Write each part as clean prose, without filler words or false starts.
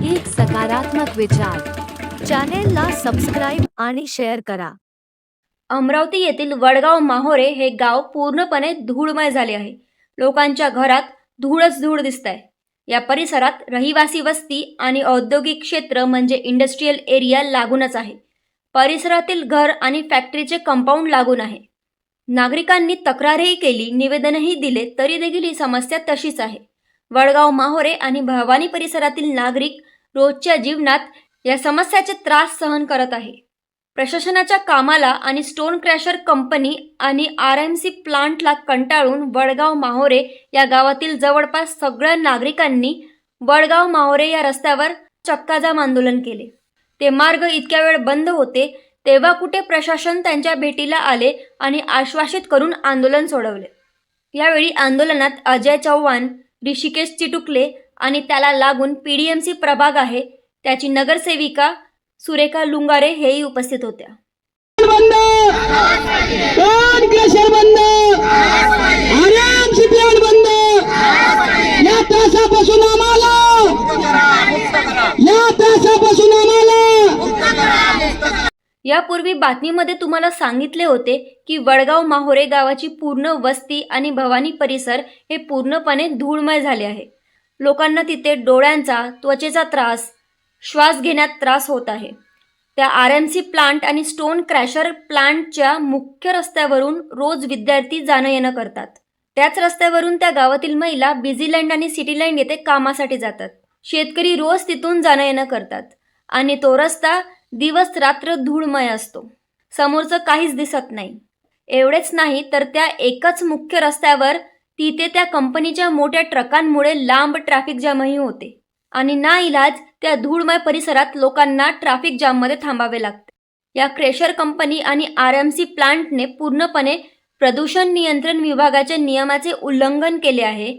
एक सकारात्मक विचार। चॅनेलला सबस्क्राईब आणि शेअर करा। अमरावती येथील वडगाव माहोरे हे गाव पूर्णपणे धूळमय झाले आहे। लोकांच्या घरात धूळच धूळ दिसते। या परिसरात रहिवासी वस्ती आणि औद्योगिक क्षेत्र म्हणजे इंडस्ट्रियल एरिया लागूनच आहे। परिसरातील घर आणि फॅक्टरीचे कंपाऊंड लागून आहे। नागरिकांनी तक्रारही केली, निवेदनही दिले, तरी देखील ही समस्या तशीच आहे। वडगाव माहोरे आणि भवानी परिसरातील नागरिक रोजच्या जीवनात या समस्याचे त्रास सहन करत आहे। प्रशासनाच्या कामाला आणि स्टोन क्रॅशर कंपनी आणि आरएमसी प्लांटला कंटाळून वडगाव माहोरे या गावातील जवळपास सगळ्या नागरिकांनी वडगाव माहोरे या रस्त्यावर चक्काजाम आंदोलन केले। ते मार्ग इतक्या वेळ बंद होते तेव्हा कुठे प्रशासन त्यांच्या भेटीला आले आणि आश्वासित करून आंदोलन सोडवले। यावेळी आंदोलनात अजय चव्हाण, ऋषिकेश चिटुकले आणि त्याला लागून पीडीएमसी प्रभाग आहे त्याची नगरसेविका सुरेखा लुंगारे हेही उपस्थित होत्या। यापूर्वी बातमीमध्ये तुम्हाला सांगितले होते की वडगाव माहोरे गावाची पूर्ण वस्ती आणि भवानी परिसर हे पूर्णपणे धूळमय झाले आहे। लोकांना तिथे डोळ्यांचा, त्वचेचा त्रास, श्वास घेण्यात त्रास होत आहे। त्या आरएमसी प्लांट आणि स्टोन क्रॅशर प्लांटच्या मुख्य रस्त्यावरून रोज विद्यार्थी जाणं येणं करतात। त्याच रस्त्यावरून त्या गावातील महिला बिझीलँड आणि सिटीलँड येथे कामासाठी जातात। शेतकरी रोज तिथून जाणं येणं करतात आणि तो रस्ता दिवस रात्र धूळमय असतो। समोरचं काहीच दिसत नाही। एवढेच नाही तर त्या एकच मुख्य रस्त्यावर तिथे त्या कंपनीच्या मोठ्या ट्रकांमुळे लांब ट्रॅफिक जामही होते आणि नाईलाज त्या धूळमय परिसरात लोकांना ट्रॅफिक जाममध्ये थांबावे लागते। या क्रेशर कंपनी आणि आरएमसी प्लांटने पूर्णपणे प्रदूषण नियंत्रण विभागाच्या नियमाचे उल्लंघन केले आहे,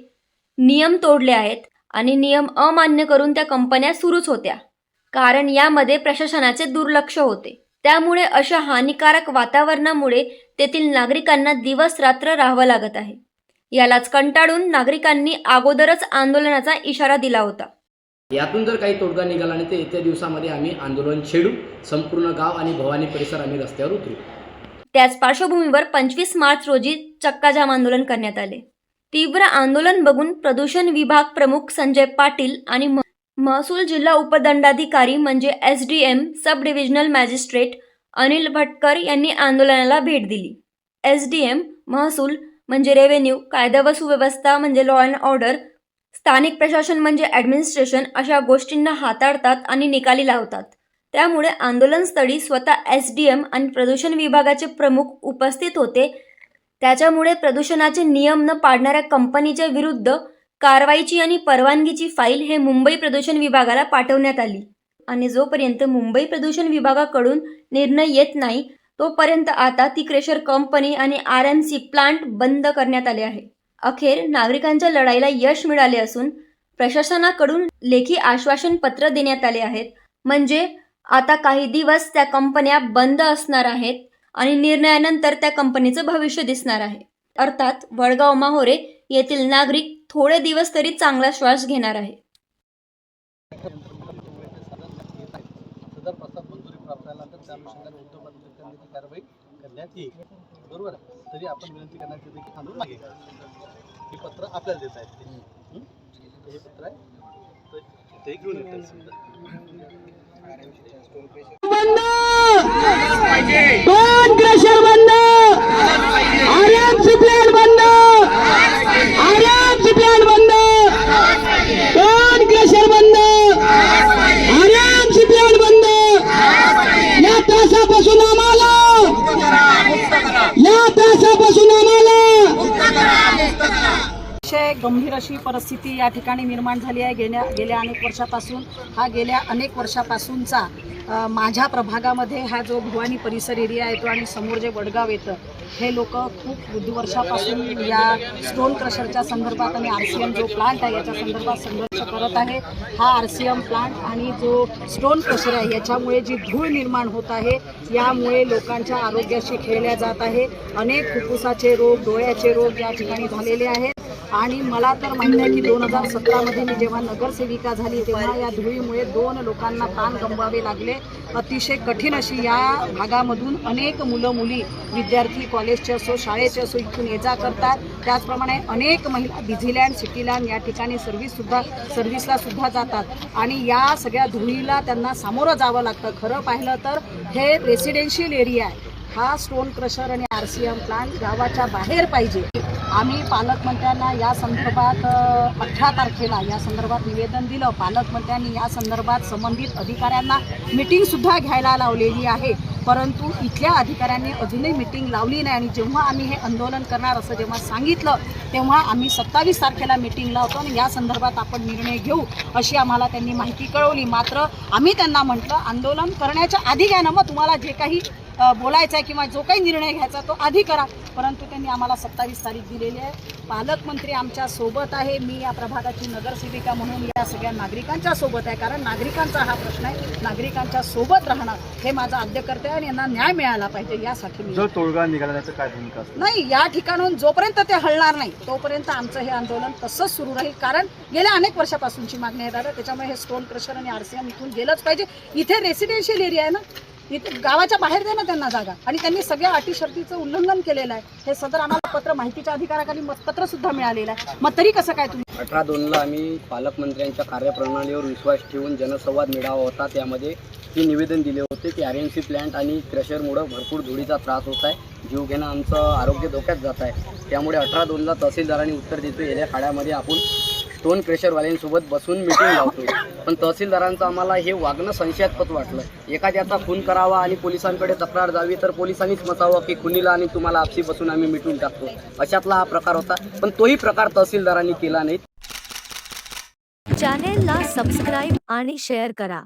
नियम तोडले आहेत आणि नियम अमान्य करून त्या कंपन्या सुरूच होत्या। कारण यामध्ये प्रशासनाचे दुर्लक्ष होते। त्यामुळे अशा हानिकारक वातावरणामुळे तेथील नागरिकांना दिवस रात्र राहावं लागत आहे। यालाच कंटाळून नागरिकांनी अगोदरच आंदोलनाचा इशारा दिला होता। यातून जर काही तोडगा निघाला नाही तर येत्या दिवसामध्ये आम्ही आंदोलन छेडू, संपूर्ण गाव आणि भवानी परिसर आम्ही रस्त्यावर उतरू। त्याच पार्श्वभूमीवर 25 मार्च रोजी चक्काजाम आंदोलन करण्यात आले। तीव्र आंदोलन बघून प्रदूषण विभाग प्रमुख संजय पाटील आणि महसूल जिल्हा उपदंडाधिकारी म्हणजे एसडीएम सब डिव्हिजनल मॅजिस्ट्रेट अनिल भटकर यांनी आंदोलनाला भेट दिली। एसडीएम महसूल म्हणजे रेव्हेन्यू, कायदा व सुव्यवस्था म्हणजे लॉ अँड ऑर्डर, स्थानिक प्रशासन म्हणजे ॲडमिनिस्ट्रेशन अशा गोष्टींना हाताळतात आणि निकाली लावतात। त्यामुळे आंदोलनस्थळी स्वतः एसडीएम आणि प्रदूषण विभागाचे प्रमुख उपस्थित होते। त्याच्यामुळे प्रदूषणाचे नियम न पाळणाऱ्या कंपनीच्या विरुद्ध कारवाईची आणि परवानगीची फाईल हे मुंबई प्रदूषण विभागाला पाठवण्यात आली आणि जोपर्यंत मुंबई प्रदूषण विभागाकडून निर्णय येत नाही तोपर्यंत आता ती क्रेशर कंपनी आणि आरएमसी प्लांट बंद करण्यात आले आहे। अखेर नागरिकांच्या लढाईला यश मिळाले असून प्रशासनाकडून लेखी आश्वासन पत्र देण्यात आले आहेत। म्हणजे आता काही दिवस त्या कंपन्या बंद असणार आहेत आणि निर्णयानंतर त्या कंपनीचं भविष्य दिसणार आहे। अर्थात वडगाव माहोरे येथील नागरिक थोडे दिवस तरी चांगला श्वास घेणार आहे। बरोबर तरी आपण विनंती करण्याची देखील थांबून मागे हे पत्र आपल्याला देत आहेत। हे पत्र आहे ते घेऊन येतात। गंभीर अशी परिस्थिती या ठिकाणी निर्माण झाली आहे। गेल्या अनेक वर्षापासून गेल्या अनेक वर्षापासूनचा माझ्या प्रभागामध्ये हा जो भवानी परिसर एरिया येतो आणि समोर जे वडगाव येतं हे लोक खूप वर्षापासून या स्टोन क्रशरच्या संदर्भात आणि आरसीएम जो प्लांट आहे याच्या संदर्भात संघर्ष करत आहे। हा आरसीएम प्लांट आणि जो स्टोन क्रशर आहे याच्यामुळे जी धूळ निर्माण होत आहे यामुळे लोकांच्या आरोग्याशी खेळल्या जात आहे। अनेक फुफ्फुसाचे रोग, डोळ्याचे रोग या ठिकाणी झालेले आहेत आणि मला तर माहीत आहे की 2017मध्ये मी जेव्हा नगरसेविका झाली तेव्हा या धुळीमुळे 2 लोकांना प्राण गमवावे लागले. अतिशय कठीण अशी या भागामधून अनेक मुलं मुली विद्यार्थी कॉलेजचे असो शाळेचे असो इथून ये जा करतात. त्याचप्रमाणे अनेक महिला डिझीलँड सिटीलँड या ठिकाणी सर्व्हिसला सुद्धा जातात आणि या सगळ्या धुळीला त्यांना सामोरं जावं लागतं. खरं पाहिलं तर हे रेसिडेन्शियल एरिया आहे. हा स्टोन क्रशर आणि RCM प्लांट गावाच्या बाहेर पाहिजे. आम्ही पालकमंत्र्यांना या संदर्भात 18 तारखेला या संदर्भात निवेदन दिलं. पालकमंत्र्यांनी या संदर्भात संबंधित अधिकाऱ्यांना मीटिंगसुद्धा घ्यायला लावलेली आहे, परंतु इथल्या अधिकाऱ्यांनी अजूनही मीटिंग लावली नाही. आणि जेव्हा आम्ही हे आंदोलन करणार असं जेव्हा सांगितलं तेव्हा आम्ही 27 तारखेला मीटिंग लावतो आणि या संदर्भात आपण निर्णय घेऊ अशी आम्हाला त्यांनी माहिती कळवली. मात्र आम्ही त्यांना म्हटलं आंदोलन करण्याच्या आधी घ्या ना, मग तुम्हाला जे काही बोलायचं आहे किंवा जो काही निर्णय घ्यायचा तो आधी करा. परंतु त्यांनी आम्हाला 27 तारीख दिलेली आहे. पालकमंत्री आमच्या सोबत आहे. मी या प्रभागाची नगरसेविका म्हणून या सगळ्या नागरिकांच्या सोबत आहे, कारण नागरिकांचा हा प्रश्न आहे. नागरिकांच्या सोबत राहणं हे माझं आद्य कर्तव्य आहे आणि यांना न्याय मिळाला पाहिजे यासाठी मी जर तोडगा निघाल्याचं काय भूमिका असते? नाही, या ठिकाणून जोपर्यंत ते हलणार नाही तोपर्यंत आमचं हे आंदोलन तसंच सुरू राहील, कारण गेल्या अनेक वर्षापासूनची मागणी आहे दादा. त्याच्यामुळे हे स्टोन क्रशर आणि RCM इथून गेलंच पाहिजे. इथे रेसिडेन्शियल एरिया आहे ना, इथे गावाच्या बाहेर दे ना त्यांना जागा. आणि त्यांनी सगळ्या अटी शर्तीचं उल्लंघन केलेलं आहे. हे सदर आम्हाला पत्र माहितीच्या अधिकाराखाली पत्र सुद्धा मिळालेलं आहे. मग तरी कसं काय तुम्ही 18/2ला आम्ही पालकमंत्र्यांच्या कार्यप्रणालीवर विश्वास ठेवून जनसंवाद मेळावा होता. त्यामध्ये हे निवेदन दिले होते की RMC प्लॅन्ट आणि क्रशरमुळं भरपूर धुळीचा त्रास होत आहे, जीव घेणं आमचं आरोग्य धोक्यात जात आहे. त्यामुळे 18/2ला तहसीलदारांनी उत्तर देतो येत्या खाड्यामध्ये आपण स्टोन क्रशरवाल्यांसोबत बसून मिटिंग लावतो. पण तहसीलदारांचं आम्हाला हे वागणं संशयास्पद वाटलं. एखाद्याचा खून करावा आणि पोलिसांकडे तक्रार जावी तर पोलिसांनीच मसावं की खुनीला आणि तुम्हाला आपसी बसून आम्ही मिटून टाकतो, अशातला हा प्रकार होता. पण तोही प्रकार तहसीलदारांनी केला नाही. चॅनेलला सबस्क्राईब आणि शेअर करा.